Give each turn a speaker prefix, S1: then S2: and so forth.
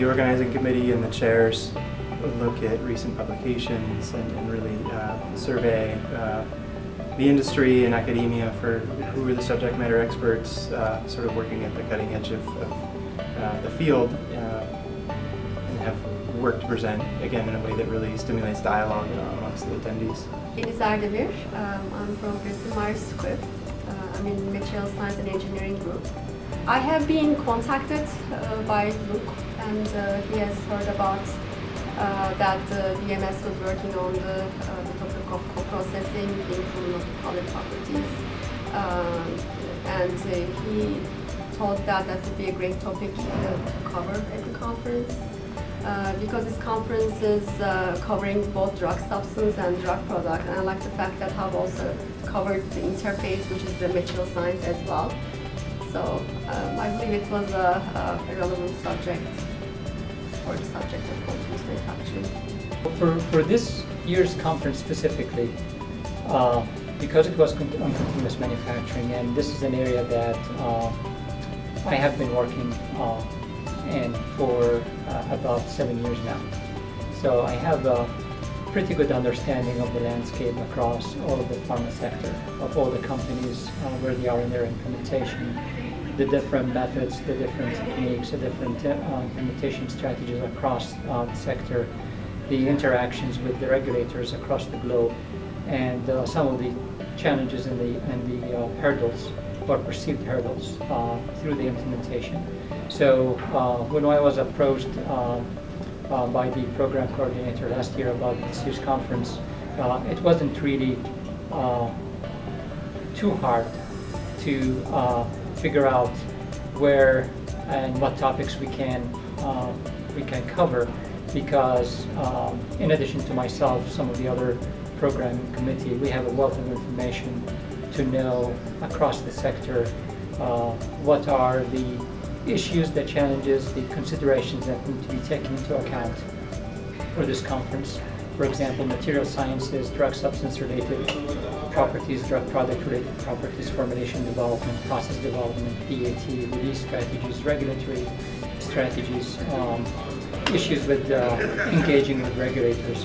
S1: the organizing committee and the chairs look at recent publications and really survey the industry and academia for who are the subject matter experts sort of working at the cutting edge of the field, and have worked to present, again, in a way that really stimulates dialogue amongst the attendees.
S2: Deniz Erdemir. I'm from Bristol Myers Squibb. I'm in Material Science and Engineering Group. I have been contacted by Luke, and he has heard about that BMS was working on the topic of co-processing, the improvement of color properties, and he thought that that would be a great topic to cover at the conference. Because this conference is covering both drug substance and drug product, and I like the fact that I've also covered the interface, which is the material science as well. So I believe it was a relevant subject for the subject of continuous manufacturing.
S3: For this year's conference specifically, because it was on continuous manufacturing, and this is an area that I have been working in for about 7 years now. So I have a pretty good understanding of the landscape across all of the pharma sector, of all the companies, where they are in their implementation, the different methods, the different techniques, the different implementation strategies across the sector, the interactions with the regulators across the globe, and some of the challenges and the hurdles, or perceived hurdles, through the implementation. So when I was approached by the program coordinator last year about this year's conference, it wasn't really too hard to figure out where and what topics we can cover, because in addition to myself, some of the other programming committee, we have a wealth of information to know across the sector what are the issues, the challenges, the considerations that need to be taken into account for this conference. For example, material sciences, drug substance related properties, drug product related properties, formulation development, process development, PAT, release strategies, regulatory strategies, issues with engaging with regulators.